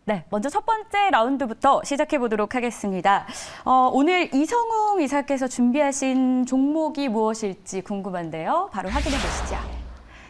네, 먼저 첫 번째 라운드부터 시작해 보도록 하겠습니다. 오늘 이성웅 이사께서 준비하신 종목이 무엇일지 궁금한데요. 바로 확인해 보시죠.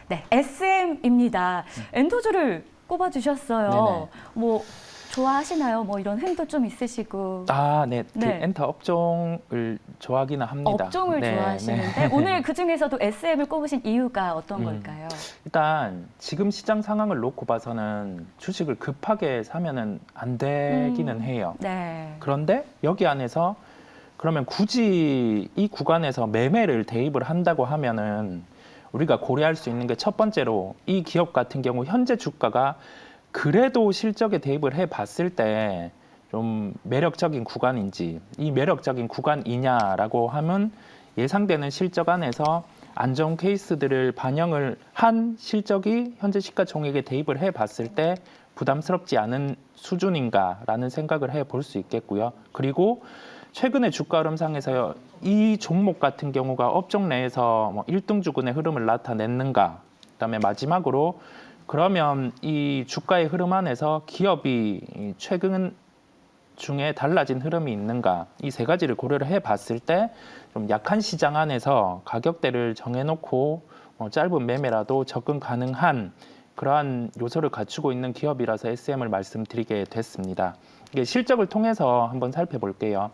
네, SM입니다. 엔터주를 꼽아주셨어요. 네네. 뭐 좋아하시나요? 뭐 이런 흥도 좀 있으시고. 네. 그 네. 엔터 업종을 좋아하기는 합니다. 업종을 네, 좋아하시는데 네. 오늘 그 중에서도 SM을 꼽으신 이유가 어떤 걸까요? 일단 지금 시장 상황을 놓고 봐서는 주식을 급하게 사면은 안 되기는 해요. 네. 그런데 여기 안에서 그러면 굳이 이 구간에서 매매를 대입을 한다고 하면은 우리가 고려할 수 있는 게 첫 번째로 이 기업 같은 경우 현재 주가가 그래도 실적에 대입을 해 봤을 때 좀 매력적인 구간인지 이 매력적인 구간이냐라고 하면 예상되는 실적 안에서 안 좋은 케이스들을 반영을 한 실적이 현재 시가총액에 대입을 해 봤을 때 부담스럽지 않은 수준인가라는 생각을 해 볼 수 있겠고요. 그리고 최근의 주가 흐름상에서 이 종목 같은 경우가 업종 내에서 뭐 1등주군의 흐름을 나타냈는가, 그다음에 마지막으로 그러면 이 주가의 흐름 안에서 기업이 최근 중에 달라진 흐름이 있는가, 이 세 가지를 고려를 해봤을 때 좀 약한 시장 안에서 가격대를 정해놓고 짧은 매매라도 접근 가능한 그러한 요소를 갖추고 있는 기업이라서 SM을 말씀드리게 됐습니다. 이게 실적을 통해서 한번 살펴볼게요.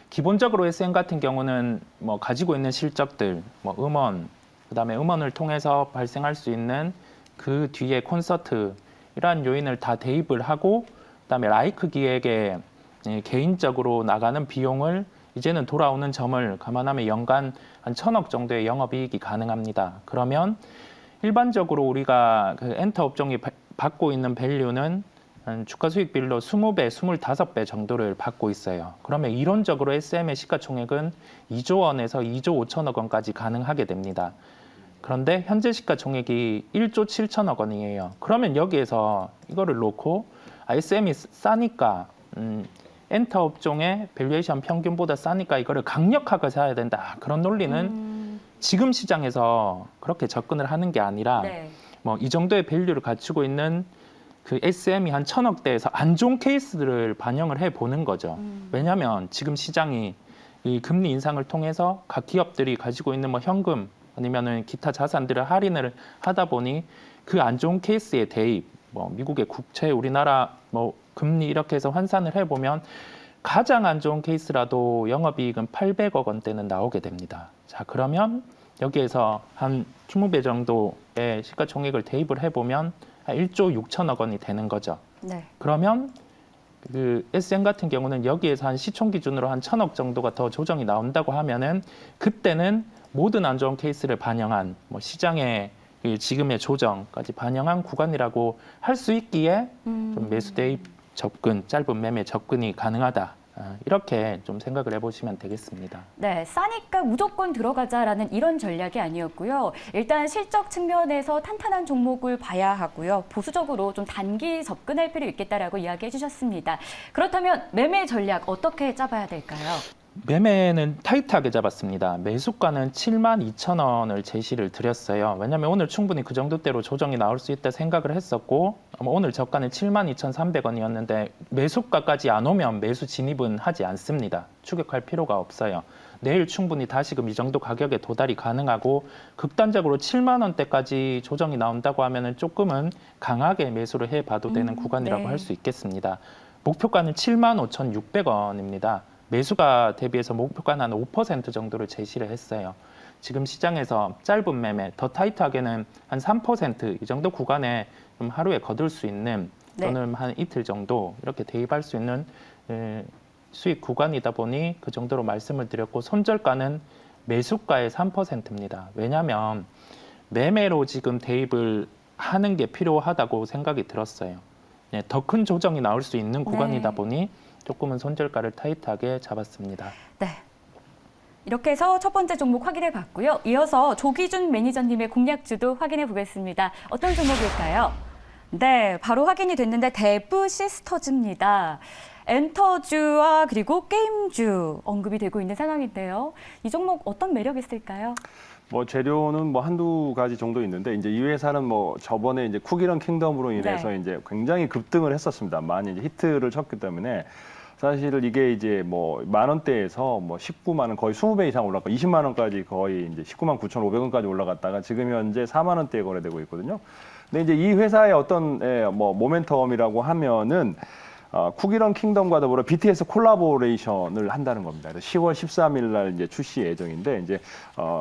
기본적으로 SM 같은 경우는 뭐 가지고 있는 실적들, 뭐 음원, 그다음에 음원을 통해서 발생할 수 있는 그 뒤에 콘서트 이러한 요인을 다 대입을 하고 그다음에 라이크 기획에 개인적으로 나가는 비용을 이제는 돌아오는 점을 감안하면 연간 한 1,000억 정도의 영업이익이 가능합니다. 그러면 일반적으로 우리가 그 엔터 업종이 받고 있는 밸류는 주가 수익 비율로 20배, 25배 정도를 받고 있어요. 그러면 이론적으로 SM의 시가총액은 2조 원에서 2조 5천억 원까지 가능하게 됩니다. 그런데 현재 시가총액이 1조 7천억 원이에요. 그러면 여기에서 이거를 놓고 SM이 싸니까 엔터 업종의 밸류에이션 평균보다 싸니까 이거를 강력하게 사야 된다. 그런 논리는 지금 시장에서 그렇게 접근을 하는 게 아니라 네. 뭐 이 정도의 밸류를 갖추고 있는 그 SM이 한 1,000억대에서 안 좋은 케이스들을 반영을 해 보는 거죠. 왜냐하면 지금 시장이 이 금리 인상을 통해서 각 기업들이 가지고 있는 뭐 현금 아니면은 기타 자산들을 할인을 하다 보니 그 안 좋은 케이스의 대입, 뭐 미국의 국채, 우리나라 뭐 금리 이렇게 해서 환산을 해보면 가장 안 좋은 케이스라도 영업이익은 800억 원대는 나오게 됩니다. 자, 그러면 여기에서 한 20배 정도의 시가총액을 대입을 해보면 한 1조 6천억 원이 되는 거죠. 네. 그러면 그 SM 같은 경우는 여기에서 한 시총 기준으로 한 1,000억 정도가 더 조정이 나온다고 하면은 그때는 모든 안 좋은 케이스를 반영한 뭐 시장의 지금의 조정까지 반영한 구간이라고 할 수 있기에 좀 매수 대입 접근, 짧은 매매 접근이 가능하다. 이렇게 좀 생각을 해보시면 되겠습니다. 네, 싸니까 무조건 들어가자라는 이런 전략이 아니었고요. 일단 실적 측면에서 탄탄한 종목을 봐야 하고요. 보수적으로 좀 단기 접근할 필요 있겠다라고 이야기해 주셨습니다. 그렇다면 매매 전략 어떻게 짜봐야 될까요? 매매는 타이트하게 잡았습니다. 매수가는 72,000원을 제시를 드렸어요. 왜냐하면 오늘 충분히 그 정도대로 조정이 나올 수 있다 생각을 했었고 오늘 저가는 72,300원이었는데 매수가까지 안 오면 매수 진입은 하지 않습니다. 추격할 필요가 없어요. 내일 충분히 다시금 이 정도 가격에 도달이 가능하고 극단적으로 7만 원대까지 조정이 나온다고 하면은 조금은 강하게 매수를 해봐도 되는 구간이라고 네. 할 수 있겠습니다. 목표가는 75,600원입니다. 매수가 대비해서 목표가는 한 5% 정도를 제시를 했어요. 지금 시장에서 짧은 매매, 더 타이트하게는 한 3% 이 정도 구간에 좀 하루에 거둘 수 있는 또는 한 이틀 정도 이렇게 대입할 수 있는 수익 구간이다 보니 그 정도로 말씀을 드렸고 손절가는 매수가의 3%입니다. 왜냐하면 매매로 지금 대입을 하는 게 필요하다고 생각이 들었어요. 더 큰 조정이 나올 수 있는 구간이다 보니 조금은 손절가를 타이트하게 잡았습니다. 네. 이렇게 해서 첫 번째 종목 확인해 봤고요. 이어서 조기준 매니저님의 공략주도 확인해 보겠습니다. 어떤 종목일까요? 네, 바로 확인이 됐는데 대부 시스터즈입니다. 엔터주와 그리고 게임주 언급이 되고 있는 상황인데요. 이 종목 어떤 매력이 있을까요? 뭐 재료는 뭐 한두 가지 정도 있는데 이제 이 회사는 뭐 저번에 이제 쿠키런 킹덤으로 인해서 네. 이제 굉장히 급등을 했었습니다. 많이 이제 히트를 쳤기 때문에 사실 이게 이제 뭐 10,000원대에서 뭐 19만 원 거의 20배 이상 올랐고 20만 원까지 거의 이제 19만 9,500원까지 올라갔다가 지금 현재 4만 원대에 거래되고 있거든요. 근데 이제 이 회사의 어떤 뭐 모멘텀이라고 하면은 쿠키런 킹덤과 더불어 BTS 콜라보레이션을 한다는 겁니다. 그래서 10월 13일 날 이제 출시 예정인데 이제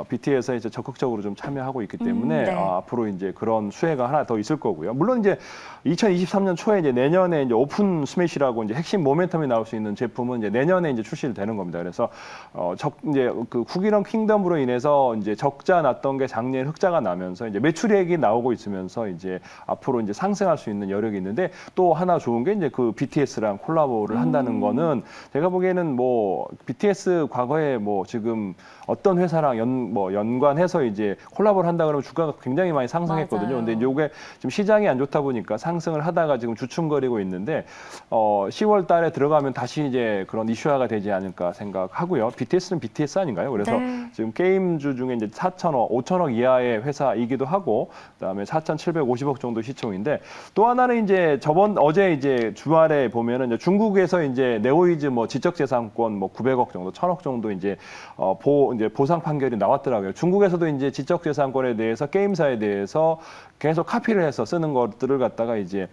BTS에 이제 적극적으로 좀 참여하고 있기 때문에 네. 앞으로 이제 그런 수혜가 하나 더 있을 거고요. 물론 이제 2023년 초에 이제 내년에 이제 오픈 스매시라고 이제 핵심 모멘텀이 나올 수 있는 제품은 이제 내년에 이제 출시를 되는 겁니다. 그래서 이제 그 쿠키런 킹덤으로 인해서 이제 적자 났던 게 작년에 흑자가 나면서 이제 매출액이 나오고 있으면서 이제 앞으로 이제 상승할 수 있는 여력이 있는데 또 하나 좋은 게 이제 그 BTS랑 콜라보를 한다는 거는 제가 보기에는 뭐 BTS 과거에 뭐 지금 어떤 회사랑 연관해서 이제 콜라보를 한다 그러면 주가가 굉장히 많이 상승했거든요. 맞아요. 근데 이제 요게 지금 시장이 안 좋다 보니까 상승을 하다가 지금 주춤거리고 있는데 10월 달에 들어가면 다시 이제 그런 이슈화가 되지 않을까 생각하고요. BTS는 BTS 아닌가요? 그래서 네. 지금 게임주 중에 이제 4천억, 5천억 이하의 회사이기도 하고 그다음에 4,750억 정도 시총인데 또 하나는 이제 어제 이제 주말에 보면은 이제 중국에서 이제 네오이즈 뭐 지적재산권 뭐 900억 정도, 1,000억 정도 이제 이제 보상 판결이 나왔더라고요. 중국에서도 이제 지적재산권에 대해서 게임사에 대해서 계속 카피를 해서 쓰는 것들을 갖다가 이제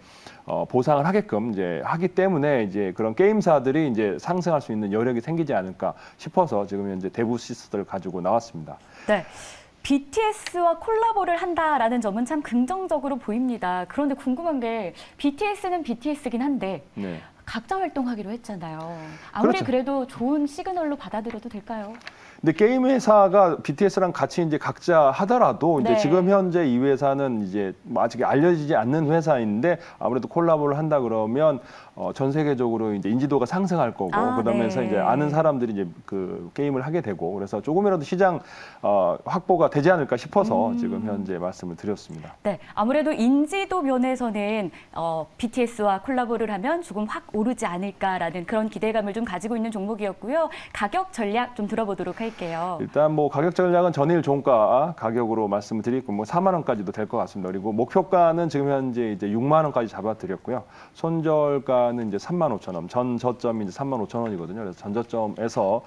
보상을 하게끔 이제 하기 때문에 이제 그런 게임사들이 이제 상승할 수 있는 여력이 생기지 않을까 싶어서 지금 현재 대부시스를 가지고 나왔습니다. 네. BTS와 콜라보를 한다라는 점은 참 긍정적으로 보입니다. 그런데 궁금한 게 BTS는 BTS긴 한데 네. 각자 활동하기로 했잖아요. 아무리 그렇죠. 그래도 좋은 시그널로 받아들여도 될까요? 근데 게임 회사가 BTS랑 같이 이제 각자 하더라도 이제 네. 지금 현재 이 회사는 이제 뭐 아직 알려지지 않는 회사인데 아무래도 콜라보를 한다 그러면 전 세계적으로 이제 인지도가 상승할 거고 그러면서 네. 이제 아는 사람들이 이제 그 게임을 하게 되고 그래서 조금이라도 시장 확보가 되지 않을까 싶어서 지금 현재 말씀을 드렸습니다. 네, 아무래도 인지도 면에서는 BTS와 콜라보를 하면 조금 확 오르지 않을까라는 그런 기대감을 좀 가지고 있는 종목이었고요. 가격 전략 좀 들어보도록 할게요. 일단 뭐 가격 전략은 전일 종가 가격으로 말씀을 드리고 뭐 4만 원까지도 될 것 같습니다. 그리고 목표가는 지금 현재 이제 6만 원까지 잡아드렸고요. 손절가는 이제 3만 5천 원, 전 저점이 이제 3만 5천 원이거든요. 그래서 전 저점에서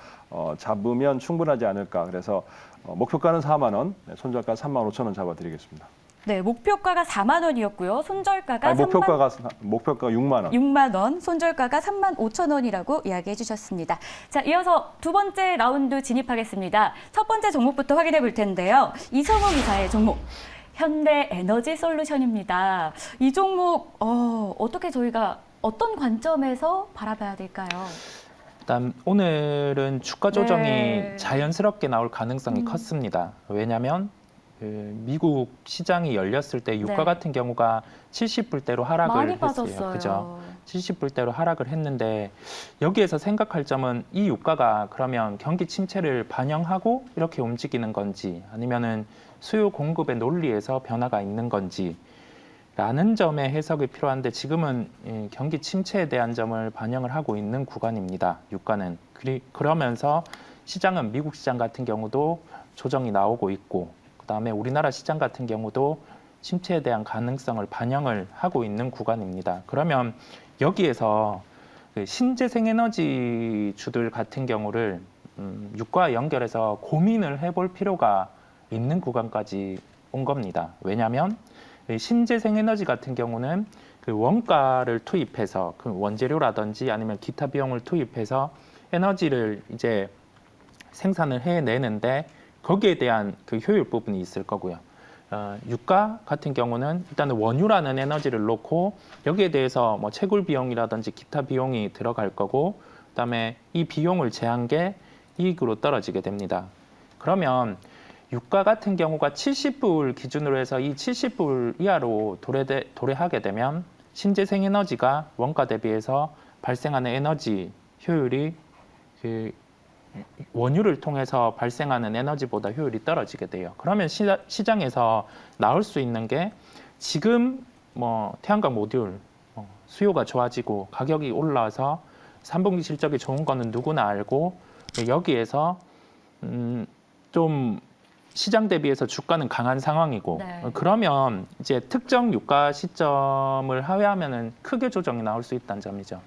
잡으면 충분하지 않을까. 그래서 목표가는 4만 원, 손절가 3만 5천 원 잡아드리겠습니다. 네, 목표가가 4만 원이었고요. 손절가가 목표가가 6만 원. 6만 원, 손절가가 3만 5천 원이라고 이야기해 주셨습니다. 자, 이어서 두 번째 라운드 진입하겠습니다. 첫 번째 종목부터 확인해 볼 텐데요. 이성우 이사의 종목. 현대에너지솔루션입니다. 이 종목 어떻게 저희가 어떤 관점에서 바라봐야 될까요? 일단 오늘은 주가 조정이 네. 자연스럽게 나올 가능성이 컸습니다. 왜냐하면 미국 시장이 열렸을 때 유가 네. 같은 경우가 70불대로 하락을 많이 했어요. 빠졌어요. 그죠? 70불대로 하락을 했는데 여기에서 생각할 점은 이 유가가 그러면 경기 침체를 반영하고 이렇게 움직이는 건지 아니면은 수요 공급의 논리에서 변화가 있는 건지 라는 점의 해석이 필요한데 지금은 경기 침체에 대한 점을 반영을 하고 있는 구간입니다. 유가는. 그러면서 시장은 미국 시장 같은 경우도 조정이 나오고 있고 그다음에 우리나라 시장 같은 경우도 침체에 대한 가능성을 반영을 하고 있는 구간입니다. 그러면 여기에서 신재생에너지 주들 같은 경우를 유가와 연결해서 고민을 해볼 필요가 있는 구간까지 온 겁니다. 왜냐하면 신재생에너지 같은 경우는 그 원가를 투입해서 그 원재료라든지 아니면 기타 비용을 투입해서 에너지를 이제 생산을 해내는데 거기에 대한 그 효율 부분이 있을 거고요. 유가 같은 경우는 일단은 원유라는 에너지를 놓고 여기에 대해서 뭐 채굴 비용이라든지 기타 비용이 들어갈 거고 그다음에 이 비용을 제한 게 이익으로 떨어지게 됩니다. 그러면 유가 같은 경우가 70불 기준으로 해서 이 70불 이하로 도래하게 되면 신재생에너지가 원가 대비해서 발생하는 에너지 효율이 그 원유를 통해서 발생하는 에너지보다 효율이 떨어지게 돼요. 그러면 시장에서 나올 수 있는 게 지금 뭐 태양광 모듈 수요가 좋아지고 가격이 올라와서 3분기 실적이 좋은 거는 누구나 알고 여기에서 좀 시장 대비해서 주가는 강한 상황이고 네. 그러면 이제 특정 유가 시점을 하회하면은 크게 조정이 나올 수 있다는 점이죠.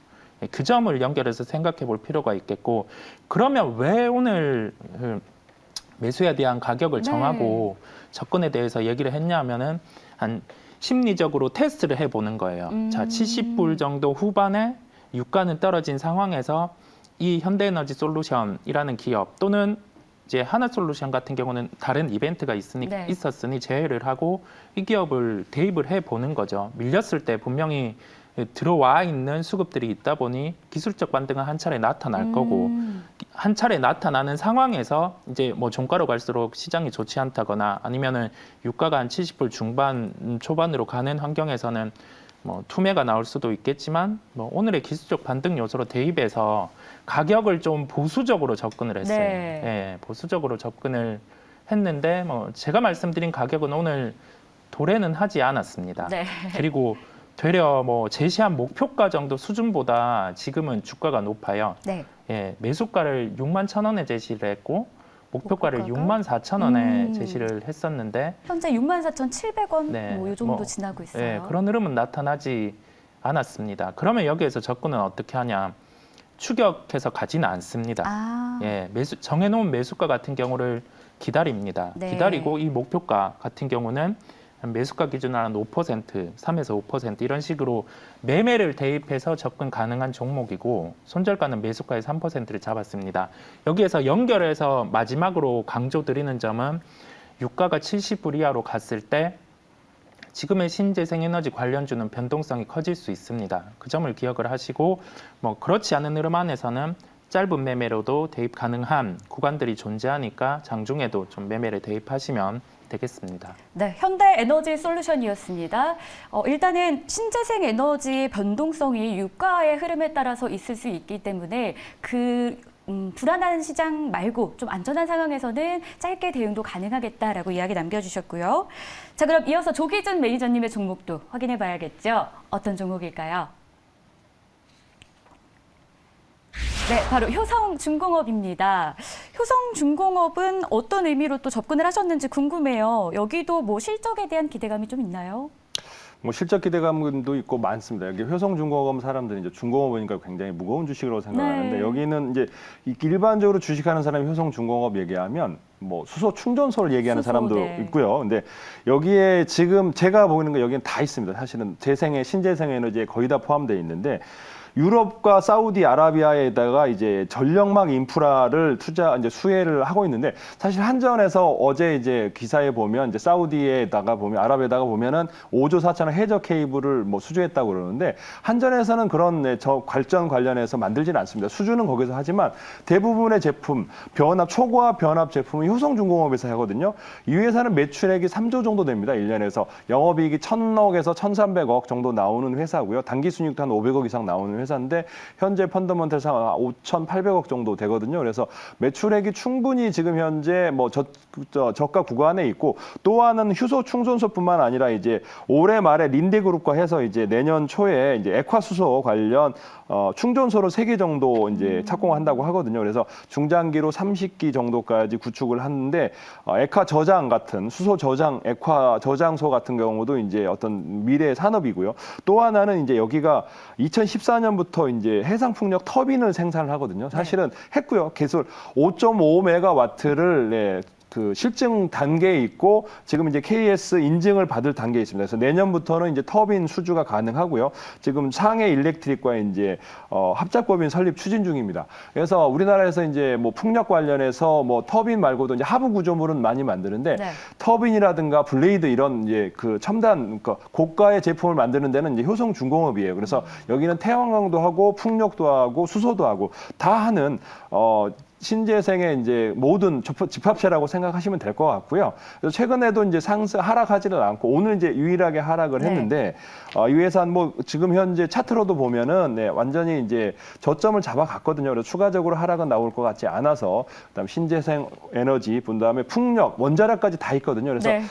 그 점을 연결해서 생각해 볼 필요가 있겠고 그러면 왜 오늘 매수에 대한 가격을 네. 정하고 접근에 대해서 얘기를 했냐면은 한 심리적으로 테스트를 해보는 거예요. 자, 70불 정도 후반에 유가는 떨어진 상황에서 이 현대에너지 솔루션이라는 기업 또는 이제 하나솔루션 같은 경우는 다른 이벤트가 네. 있었으니 제외를 하고 이 기업을 대입을 해보는 거죠. 밀렸을 때 분명히 들어와 있는 수급들이 있다 보니 기술적 반등은 한 차례 나타날 거고 한 차례 나타나는 상황에서 이제 뭐 종가로 갈수록 시장이 좋지 않다거나 아니면은 유가가 한 70불 중반 초반으로 가는 환경에서는 뭐 투매가 나올 수도 있겠지만 뭐 오늘의 기술적 반등 요소로 대입해서 가격을 좀 보수적으로 접근을 했어요. 네. 예, 보수적으로 접근을 했는데 뭐 제가 말씀드린 가격은 오늘 도래는 하지 않았습니다. 네. 그리고 되려 뭐 제시한 목표가 정도 수준보다 지금은 주가가 높아요. 네. 예, 매수가를 6만 1,000원에 제시를 했고 목표가를 목표가가? 6만 4,000원에 제시를 했었는데 현재 64,700원 네, 뭐 이 정도 뭐, 지나고 있어요. 예, 그런 흐름은 나타나지 않았습니다. 그러면 여기에서 접근은 어떻게 하냐? 추격해서 가지는 않습니다. 아, 예, 정해놓은 매수가 같은 경우를 기다립니다. 네. 기다리고 이 목표가 같은 경우는 매수가 기준으로 한 5%, 3에서 5% 이런 식으로 매매를 대입해서 접근 가능한 종목이고 손절가는 매수가의 3%를 잡았습니다. 여기에서 연결해서 마지막으로 강조드리는 점은 유가가 70불 이하로 갔을 때 지금의 신재생에너지 관련주는 변동성이 커질 수 있습니다. 그 점을 기억을 하시고 뭐 그렇지 않은 흐름 안에서는 짧은 매매로도 대입 가능한 구간들이 존재하니까 장중에도 좀 매매를 대입하시면 되겠습니다. 네, 현대에너지 솔루션이었습니다. 일단은 신재생 에너지의 변동성이 유가의 흐름에 따라서 있을 수 있기 때문에 불안한 시장 말고 좀 안전한 상황에서는 짧게 대응도 가능하겠다라고 이야기 남겨주셨고요. 자, 그럼 이어서 조기준 매니저님의 종목도 확인해 봐야겠죠. 어떤 종목일까요? 네, 바로 효성중공업입니다. 효성중공업은 어떤 의미로 또 접근을 하셨는지 궁금해요. 여기도 뭐 실적에 대한 기대감이 좀 있나요? 뭐 실적 기대감도 있고 많습니다. 여기 효성중공업 사람들은 이제 중공업이니까 굉장히 무거운 주식으로 생각하는데 네. 여기는 이제 일반적으로 주식하는 사람이 효성중공업 얘기하면 뭐 수소 충전소를 얘기하는 수소, 사람도 네. 있고요. 근데 여기에 지금 제가 보이는 거 여기는 다 있습니다. 사실은 신재생 에너지에 거의 다 포함되어 있는데 유럽과 사우디아라비아에다가 이제 전력망 인프라를 이제 수혜를 하고 있는데 사실 한전에서 어제 이제 기사에 보면 이제 사우디에다가 보면 아랍에다가 보면은 5조 4천억 해저 케이블을 뭐 수주했다고 그러는데 한전에서는 그런 발전 관련해서 만들지는 않습니다. 수주는 거기서 하지만 대부분의 제품 초고압 변압 제품은 효성중공업에서 하거든요. 이 회사는 매출액이 3조 정도 됩니다. 1년에서 영업이익이 1,000억에서 1,300억 정도 나오는 회사고요. 단기순이익도 한 500억 이상 나오는 회사인데 현재 펀더먼털상 5,800억 정도 되거든요. 그래서 매출액이 충분히 지금 현재 뭐 저가 구간에 있고 또 하나는 휴소 충전소뿐만 아니라 이제 올해 말에 린데그룹과 해서 이제 내년 초에 이제 액화수소 관련 충전소를 3개 정도 이제 착공한다고 하거든요. 그래서 중장기로 30기 정도까지 구축을 하는데 액화 저장 같은 수소 저장, 액화 저장소 같은 경우도 이제 어떤 미래의 산업이고요. 또 하나는 이제 여기가 2014년부터 이제 해상풍력 터빈을 생산을 하거든요. 사실은 했고요. 개설 5.5메가와트를 그 실증 단계에 있고 지금 이제 KS 인증을 받을 단계에 있습니다. 그래서 내년부터는 이제 터빈 수주가 가능하고요. 지금 상해 일렉트릭과 이제 합작법인 설립 추진 중입니다. 그래서 우리나라에서 이제 뭐 풍력 관련해서 뭐 터빈 말고도 이제 하부 구조물은 많이 만드는데 네. 터빈이라든가 블레이드 이런 이제 그 첨단 그러니까 고가의 제품을 만드는 데는 이제 효성중공업이에요. 그래서 여기는 태양광도 하고 풍력도 하고 수소도 하고 다 하는 신재생의 이제 모든 집합체라고 생각하시면 될 것 같고요. 그래서 최근에도 이제 하락하지는 않고 오늘 이제 유일하게 하락을 했는데 이 회사는 뭐 지금 현재 차트로도 보면은 완전히 이제 저점을 잡아갔거든요. 그래서 추가적으로 하락은 나올 것 같지 않아서 그다음 신재생 에너지, 그다음에 풍력, 원자력까지 다 있거든요. 그래서 네.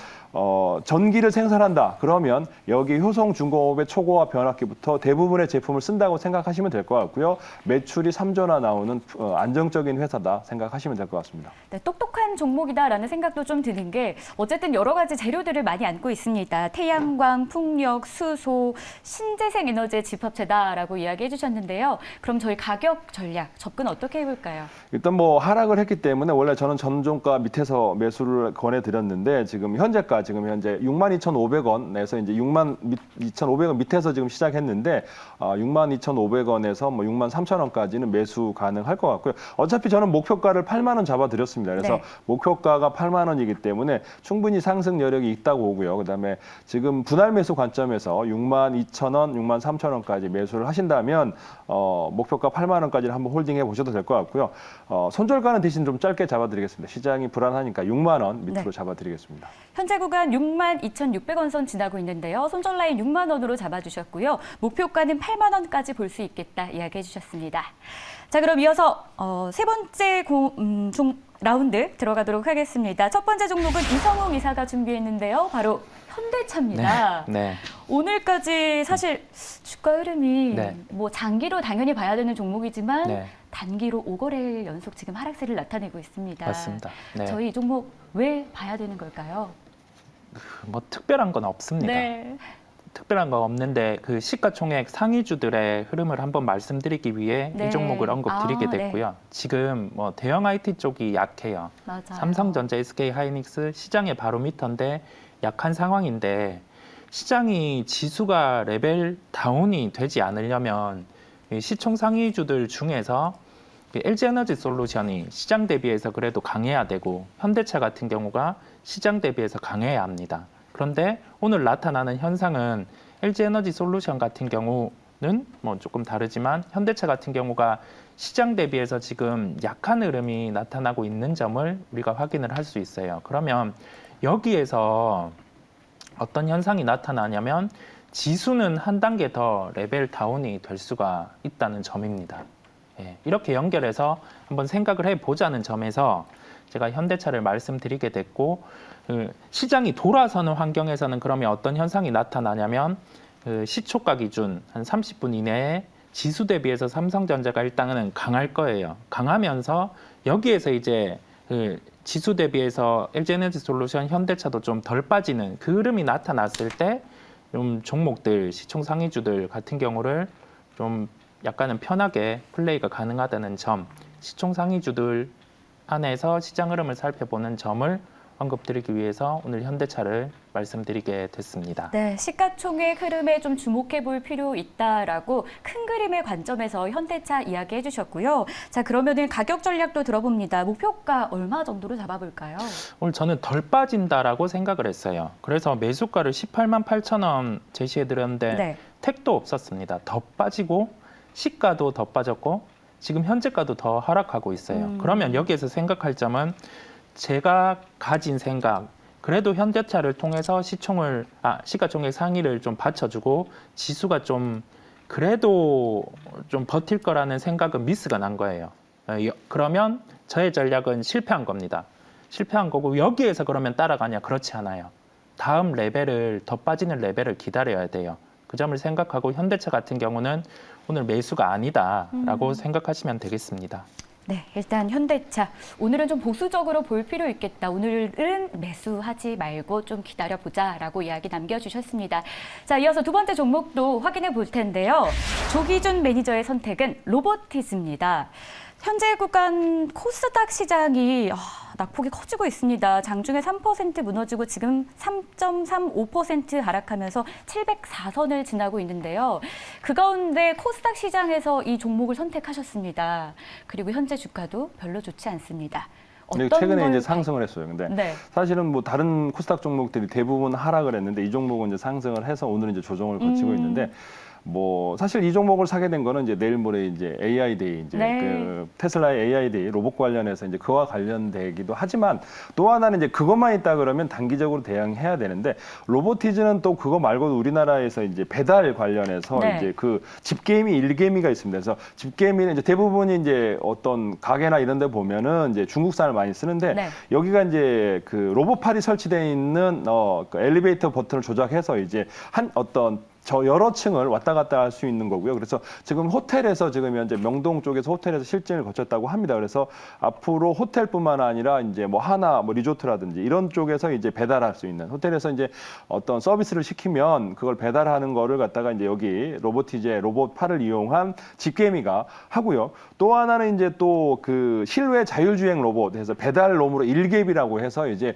전기를 생산한다. 그러면 여기 효성 중공업의 초고화 변압기부터 대부분의 제품을 쓴다고 생각하시면 될 것 같고요. 매출이 3조나 나오는 안정적인 회사다 생각하시면 될 것 같습니다. 네, 똑똑한 종목이다라는 생각도 좀 드는 게 어쨌든 여러 가지 재료들을 많이 안고 있습니다. 태양광, 풍력, 수소, 신재생 에너지의 집합체다라고 이야기해 주셨는데요. 그럼 저희 가격 전략 접근 어떻게 해볼까요? 일단 뭐 하락을 했기 때문에 원래 저는 전종가 밑에서 매수를 권해드렸는데 지금 현재 62,500원에서 이제 62,500원 밑에서 지금 시작했는데 62,500원에서 뭐 63,000원까지는 매수 가능할 것 같고요. 어차피 저는 목표가를 8만 원 잡아드렸습니다. 그래서 네. 목표가가 8만 원이기 때문에 충분히 상승 여력이 있다고 보고요. 그다음에 지금 분할 매수 관점에서 62,000원, 63,000원까지 매수를 하신다면 목표가 8만 원까지는 한번 홀딩해 보셔도 될 것 같고요. 손절가는 대신 좀 짧게 잡아드리겠습니다. 시장이 불안하니까 6만 원 밑으로 네. 잡아드리겠습니다. 현재 구간 62,600원 선 지나고 있는데요. 손절 라인 6만 원으로 잡아주셨고요. 목표가는 8만 원까지 볼 수 있겠다 이야기해 주셨습니다. 자, 그럼 이어서 세 번째 라운드 들어가도록 하겠습니다. 첫 번째 종목은 이성웅 이사가 준비했는데요. 바로 현대차입니다. 네. 오늘까지 사실 주가 흐름이 네. 뭐 장기로 당연히 봐야 되는 종목이지만 네. 단기로 5거래일 연속 지금 하락세를 나타내고 있습니다. 맞습니다. 네. 저희 이 종목 왜 봐야 되는 걸까요? 뭐 특별한 건 없습니다. 네. 특별한 건 없는데 그 시가총액 상위주들의 흐름을 한번 말씀드리기 위해 네. 이 종목을 언급드리게 아, 네. 됐고요. 지금 뭐 대형 IT 쪽이 약해요. 맞아요. 삼성전자, SK하이닉스 시장의 바로미터인데 약한 상황인데 시장이 지수가 레벨 다운이 되지 않으려면 이 시총 상위주들 중에서 LG에너지솔루션이 시장 대비해서 그래도 강해야 되고 현대차 같은 경우가 시장 대비해서 강해야 합니다. 그런데 오늘 나타나는 현상은 LG에너지솔루션 같은 경우는 뭐 조금 다르지만 현대차 같은 경우가 시장 대비해서 지금 약한 흐름이 나타나고 있는 점을 우리가 확인을 할 수 있어요. 그러면 여기에서 어떤 현상이 나타나냐면 지수는 한 단계 더 레벨 다운이 될 수가 있다는 점입니다. 예, 이렇게 연결해서 한번 생각을 해보자는 점에서 제가 현대차를 말씀드리게 됐고 시장이 돌아서는 환경에서는 그러면 어떤 현상이 나타나냐면 시초가 기준 한 30분 이내에 지수 대비해서 삼성전자가 일단은 강할 거예요. 강하면서 여기에서 이제 지수 대비해서 LG에너지솔루션, 현대차도 좀 덜 빠지는 그 흐름이 나타났을 때 좀 종목들, 시총 상위주들 같은 경우를 좀 약간은 편하게 플레이가 가능하다는 점, 시총 상위주들 안에서 시장 흐름을 살펴보는 점을 언급드리기 위해서 오늘 현대차를 말씀드리게 됐습니다. 네, 시가총액 흐름에 좀 주목해 볼 필요 있다라고 큰 그림의 관점에서 현대차 이야기해 주셨고요. 자, 그러면은 가격 전략도 들어봅니다. 목표가 얼마 정도로 잡아볼까요? 오늘 저는 덜 빠진다라고 생각을 했어요. 그래서 매수가를 18만 8천 원 제시해 드렸는데 네. 택도 없었습니다. 더 빠지고 시가도 더 빠졌고 지금 현재가도 더 하락하고 있어요. 그러면 여기에서 생각할 점은 제가 가진 생각, 그래도 현대차를 통해서 시가총액 상위를 좀 받쳐주고 지수가 좀 그래도 좀 버틸 거라는 생각은 미스가 난 거예요. 그러면 저의 전략은 실패한 겁니다. 실패한 거고 여기에서 그러면 따라가냐? 그렇지 않아요. 다음 레벨을 더 빠지는 레벨을 기다려야 돼요. 그 점을 생각하고 현대차 같은 경우는 오늘 매수가 아니다라고 생각하시면 되겠습니다. 네, 일단 현대차 오늘은 좀 보수적으로 볼 필요 있겠다. 오늘은 매수하지 말고 좀 기다려보자라고 이야기 남겨주셨습니다. 자, 이어서 두 번째 종목도 확인해 볼 텐데요. 조기준 매니저의 선택은 로보티즈입니다. 현재 구간 코스닥 시장이 낙폭이 커지고 있습니다. 장중에 3% 무너지고 지금 3.35% 하락하면서 704선을 지나고 있는데요. 그 가운데 코스닥 시장에서 이 종목을 선택하셨습니다. 그리고 현재 주가도 별로 좋지 않습니다. 최근에 이제 상승을 했어요. 근데 네. 사실은 뭐 다른 코스닥 종목들이 대부분 하락을 했는데 이 종목은 이제 상승을 해서 오늘은 이제 조정을 거치고 있는데 뭐 사실 이 종목을 사게 된 거는 이제 내일 모레 이제 AI 데이 이제 네. 그 테슬라의 AI 데이 로봇 관련해서 이제 그와 관련되기도 하지만 또 하나는 이제 그것만 있다 그러면 단기적으로 대응해야 되는데 로보티즈는 또 그거 말고도 우리나라에서 이제 배달 관련해서 네. 이제 그 집게임이 일개미가 있습니다. 그래서 집게임이는 이제 대부분이 이제 어떤 가게나 이런 데 보면은 이제 중국산을 많이 쓰는데 네. 여기가 이제 그 로봇팔이 설치되어 있는 그 엘리베이터 버튼을 조작해서 이제 한 어떤 여러 층을 왔다 갔다 할 수 있는 거고요. 그래서 지금 호텔에서 지금 현재 명동 쪽에서 호텔에서 실증을 거쳤다고 합니다. 그래서 앞으로 호텔뿐만 아니라 이제 뭐 하나 뭐 리조트라든지 이런 쪽에서 이제 배달할 수 있는 호텔에서 이제 어떤 서비스를 시키면 그걸 배달하는 거를 갖다가 이제 여기 로보티즈의 로봇팔을 이용한 집게미가 하고요. 또 하나는 이제 또 그 실외 자율주행 로봇에서 배달롬으로 일개비라고 해서 이제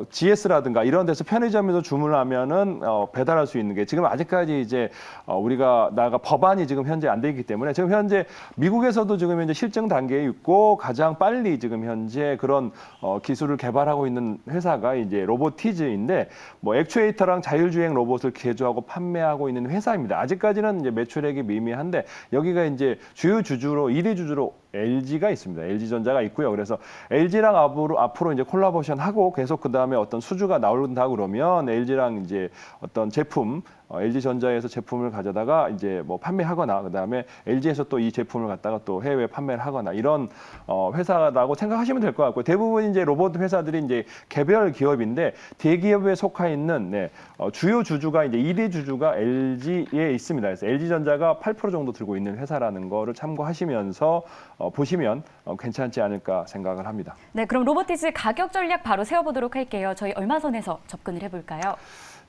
GS라든가 이런 데서 편의점에서 주문하면은 배달할 수 있는 게 지금 아직까지 이제 우리가 법안이 지금 현재 안 돼 있기 때문에 지금 현재 미국에서도 지금 현재 실증 단계에 있고 가장 빨리 지금 현재 그런 기술을 개발하고 있는 회사가 이제 로보티즈인데 뭐 액추에이터랑 자율주행 로봇을 개조하고 판매하고 있는 회사입니다. 아직까지는 이제 매출액이 미미한데 여기가 이제 주요 주주로 1위 주주로 LG가 있습니다. LG전자가 있고요. 그래서 LG랑 앞으로 이제 콜라보레이션하고 계속 그 다음에 어떤 수주가 나온다 그러면 LG랑 이제 어떤 제품 LG전자에서 제품을 가져다가 이제 뭐 판매하거나 그 다음에 LG에서 또 이 제품을 갖다가 또 해외에 판매를 하거나 이런 회사라고 생각하시면 될 것 같고요. 대부분 이제 로봇 회사들이 이제 개별 기업인데 대기업에 속해 있는 주요 주주가 이제 1위 주주가 LG에 있습니다. 그래서 LG전자가 8% 정도 들고 있는 회사라는 거를 참고하시면서 보시면 괜찮지 않을까 생각을 합니다. 네, 그럼 로보티즈 가격 전략 바로 세워보도록 할게요. 저희 얼마 선에서 접근을 해볼까요?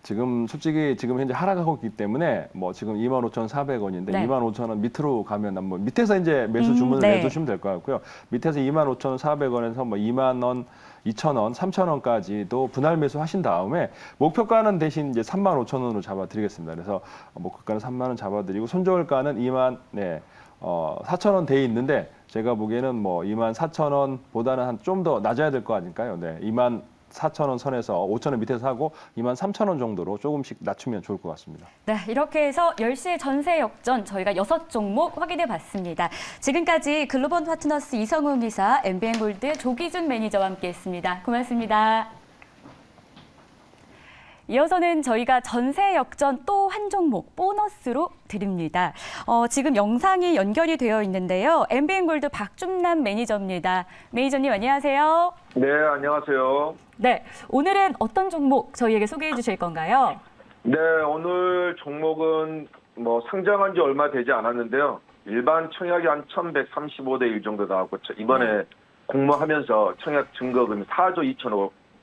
지금 솔직히 지금 현재 하락하고 있기 때문에 뭐 지금 25,400원인데 네. 25,000원 밑으로 가면 한번 밑에서 이제 매수 주문을 네. 해주시면 될 것 같고요. 밑에서 25,400원에서 뭐 2만 원, 2,000원, 3,000원까지도 분할 매수 하신 다음에 목표가는 대신 이제 35,000원으로 잡아드리겠습니다. 그래서 목표가는 3만 원 잡아드리고 손절가는 2만 4,000원 돼 있는데 제가 보기에는 뭐 2만 4,000원보다는 한 좀 더 낮아야 될 거 아닐까요? 네, 2만 4,000원 선에서 5,000원 밑에서 하고 2만 3,000원 정도로 조금씩 낮추면 좋을 것 같습니다. 네, 이렇게 해서 10시의 전세 역전 저희가 6종목 확인해 봤습니다. 지금까지 글로벌 파트너스 이성웅 이사, MBN골드 조기준 매니저와 함께했습니다. 고맙습니다. 이어서는 저희가 전세 역전 또 한 종목 보너스로 드립니다. 지금 영상이 연결이 되어 있는데요. MBN골드 박준남 매니저입니다. 매니저님 안녕하세요. 네, 안녕하세요. 네, 오늘은 어떤 종목 저희에게 소개해 주실 건가요? 네, 오늘 종목은 뭐 상장한 지 얼마 되지 않았는데요. 일반 청약이 한 1,135대 1 정도 나왔고 이번에 공모하면서 청약 증거금이 4조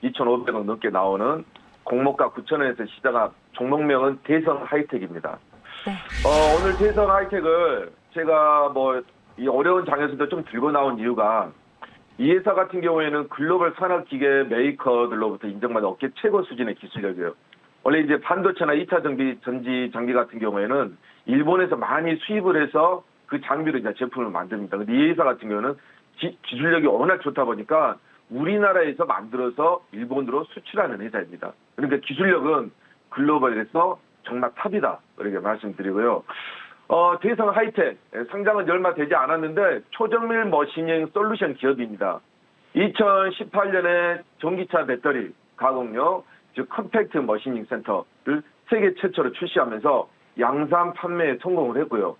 2,500억 넘게 나오는 공모가 9,000원에서 시작한 종목명은 대성 하이텍입니다. 네. 오늘 대성 하이텍을 제가 뭐 이 어려운 장에서도 좀 들고 나온 이유가 이 회사 같은 경우에는 글로벌 산업기계 메이커들로부터 인정받은 업계 최고 수준의 기술력이에요. 원래 이제 반도체나 2차 전지 장비 같은 경우에는 일본에서 많이 수입을 해서 그 장비로 이제 제품을 만듭니다. 근데 이 회사 같은 경우는 기술력이 워낙 좋다 보니까 우리나라에서 만들어서 일본으로 수출하는 회사입니다. 그러니까 기술력은 글로벌에서 정말 탑이다. 이렇게 말씀드리고요. 대성 하이텍 상장은 얼마 되지 않았는데 초정밀 머신링 솔루션 기업입니다. 2018년에 전기차 배터리 가공용 즉 컴팩트 머신링 센터를 세계 최초로 출시하면서 양산 판매에 성공을 했고요.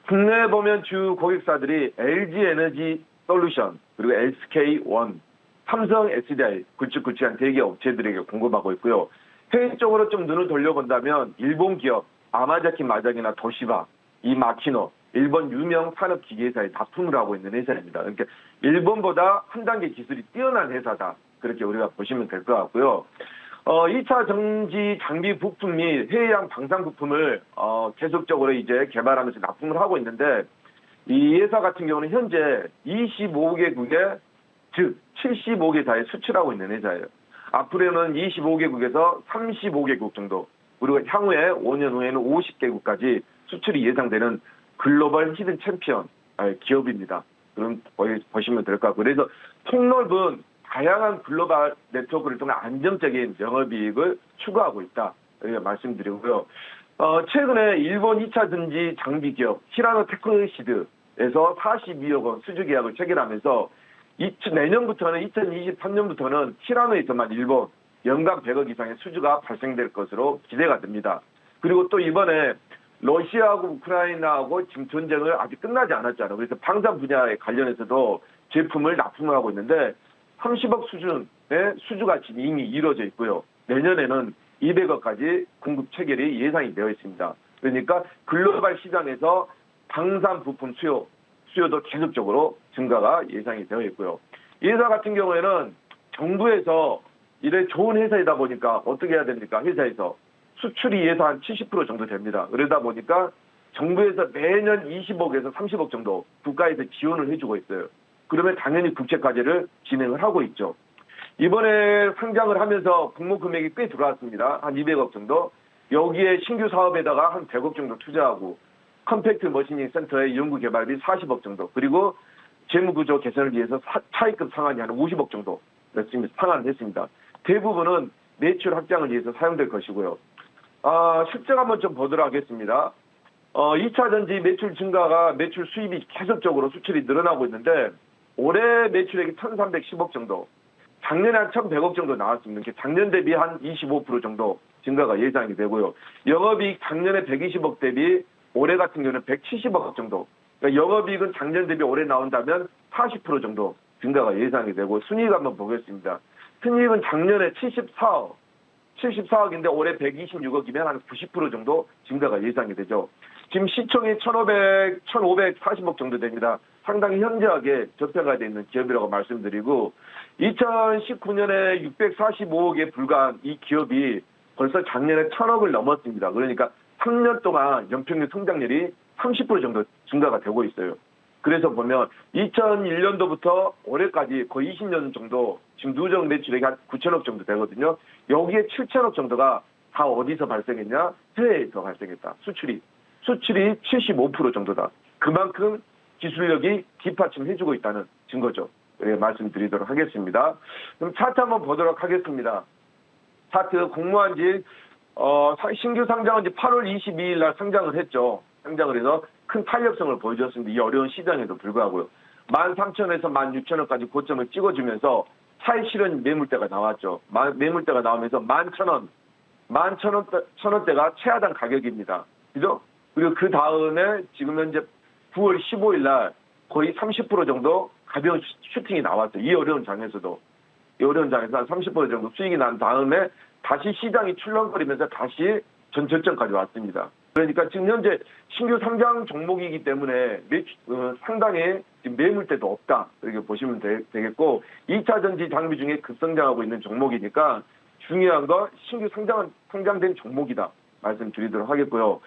국내에 보면 주 고객사들이 LG 에너지 솔루션 그리고 SK-원, 삼성 SDI 굵직굵직한 대기업 업체들에게 공급하고 있고요. 해외 쪽으로 좀 눈을 돌려본다면 일본 기업 아마자키 마작이나 도시바, 이 마키노, 일본 유명 산업기계회사에 납품을 하고 있는 회사입니다. 그러니까 일본보다 한 단계 기술이 뛰어난 회사다. 그렇게 우리가 보시면 될 것 같고요. 2차 전지 장비 부품 및 해외양 방산 부품을 계속적으로 이제 개발하면서 납품을 하고 있는데 이 회사 같은 경우는 현재 25개국에 즉 75개사에 수출하고 있는 회사예요. 앞으로는 25개국에서 35개국 정도 그리고 향후에 5년 후에는 50개국까지 수출이 예상되는 글로벌 히든 챔피언 기업입니다. 그럼 보시면 될 것 같고 그래서 폭넓은 다양한 글로벌 네트워크를 통해 안정적인 영업이익을 추구하고 있다. 이렇게 말씀드리고요. 최근에 일본 2차 전지 장비 기업 히라노 테크시드에서 42억 원 수주 계약을 체결하면서 내년부터는 2023년부터는 히라노에서만 일본 연간 100억 이상의 수주가 발생될 것으로 기대가 됩니다. 그리고 또 이번에 러시아하고 우크라이나하고 지금 전쟁을 아직 끝나지 않았잖아요. 그래서 방산 분야에 관련해서도 제품을 납품을 하고 있는데 30억 수준의 수주가 지금 이미 이루어져 있고요. 내년에는 200억까지 공급 체결이 예상이 되어 있습니다. 그러니까 글로벌 시장에서 방산 부품 수요도 계속적으로 증가가 예상이 되어 있고요. 이 회사 같은 경우에는 정부에서 이래 좋은 회사이다 보니까 어떻게 해야 됩니까? 회사에서 수출이 예상 70% 정도 됩니다. 그러다 보니까 정부에서 매년 20억에서 30억 정도 국가에서 지원을 해주고 있어요. 그러면 당연히 국채 과제를 진행을 하고 있죠. 이번에 상장을 하면서 공모 금액이 꽤 들어왔습니다. 한 200억 정도. 여기에 신규 사업에다가 한 100억 정도 투자하고 컴팩트 머신닝 센터의 연구 개발비 40억 정도. 그리고 재무구조 개선을 위해서 차입금 상한이 한 50억 정도 지금 상한을 했습니다. 대부분은 매출 확장을 위해서 사용될 것이고요. 실적 한번 좀 보도록 하겠습니다. 2차 전지 매출 증가가 매출 수입이 계속적으로 수출이 늘어나고 있는데 올해 매출액이 1,310억 정도, 작년에 한 1,100억 정도 나왔습니다. 작년 대비 한 25% 정도 증가가 예상이 되고요. 영업이익 작년에 120억 대비 올해 같은 경우는 170억 정도. 그러니까 영업이익은 작년 대비 올해 나온다면 40% 정도 증가가 예상이 되고 순이익 한번 보겠습니다. 순이익은 작년에 74억인데 올해 126억이면 한 90% 정도 증가가 예상이 되죠. 지금 시총이 1,540억 정도 됩니다. 상당히 현저하게 저평가되어 있는 기업이라고 말씀드리고 2019년에 645억에 불과한 이 기업이 벌써 작년에 1,000억을 넘었습니다. 그러니까 3년 동안 연평균 성장률이 30% 정도 증가가 되고 있어요. 그래서 보면 2001년도부터 올해까지 거의 20년 정도 지금 누적 매출액이 한 9천억 정도 되거든요. 여기에 7천억 정도가 다 어디서 발생했냐? 해외에서 발생했다. 수출이 75% 정도다. 그만큼 기술력이 뒷받침해주고 있다는 증거죠. 예, 말씀드리도록 하겠습니다. 그럼 차트 한번 보도록 하겠습니다. 차트 공모한 지 신규 상장은 이제 8월 22일 날 상장을 했죠. 상장을 해서 큰 탄력성을 보여줬습니다. 이 어려운 시장에도 불구하고요. 13,000에서 16,000원까지 고점을 찍어주면서 차익 실현 매물대가 나왔죠. 매물대가 나오면서 11,000원대가 최하단 가격입니다. 그죠? 그리고 그 다음에 지금 현재 9월 15일 날 거의 30% 정도 가벼운 슈팅이 나왔죠. 이 어려운 장에서도. 이 어려운 장에서 한 30% 정도 수익이 난 다음에 다시 시장이 출렁거리면서 다시 전저점까지 왔습니다. 그러니까 지금 현재 신규 상장 종목이기 때문에 상당히 지금 매물대도 없다. 이렇게 보시면 되겠고 2차 전지 장비 중에 급성장하고 있는 종목이니까 중요한 건 신규 상장된 종목이다. 말씀드리도록 하겠고요.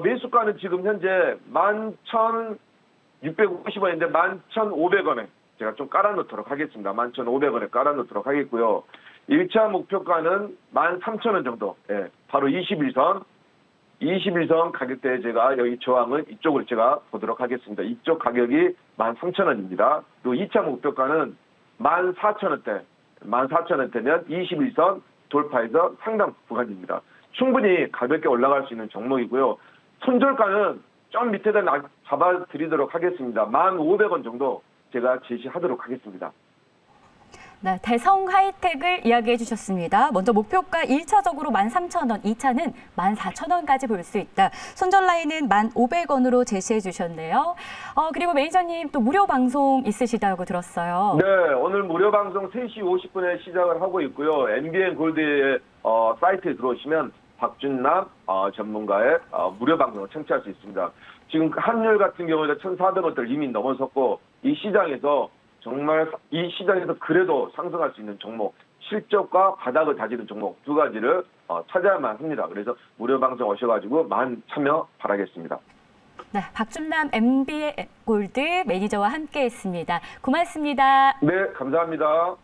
매수가는 지금 현재 11,650원인데 11,500원에 제가 좀 깔아놓도록 하겠습니다. 11,500원에 깔아놓도록 하겠고요. 1차 목표가는 13,000원 정도. 예, 바로 21선 가격대에 제가 여기 저항을 이쪽으로 제가 보도록 하겠습니다. 이쪽 가격이 13,000원입니다. 그리고 2차 목표가는 14,000원대면 21선 돌파해서 상당 구간입니다. 충분히 가볍게 올라갈 수 있는 종목이고요. 손절가는 좀 밑에다 잡아드리도록 하겠습니다. 1,500원 정도 제가 제시하도록 하겠습니다. 네, 대성 하이텍을 이야기해 주셨습니다. 먼저 목표가 1차적으로 13,000원, 2차는 14,000원까지 볼 수 있다. 손절 라인은 1,500원으로 제시해 주셨네요. 그리고 매니저님 또 무료 방송 있으시다고 들었어요. 네, 오늘 무료 방송 3시 50분에 시작을 하고 있고요. MBN 골드의 사이트에 들어오시면 박준남 전문가의 무료 방송을 청취할 수 있습니다. 지금 환율 같은 경우에 1,400원대를 이미 넘어섰고 이 시장에서 정말 이 시장에서 그래도 상승할 수 있는 종목, 실적과 바닥을 다지는 종목 두 가지를 찾아야만 합니다. 그래서 무료 방송 오셔가지고 많은 참여 바라겠습니다. 네, 박준남 MBN 골드 매니저와 함께했습니다. 고맙습니다. 네, 감사합니다.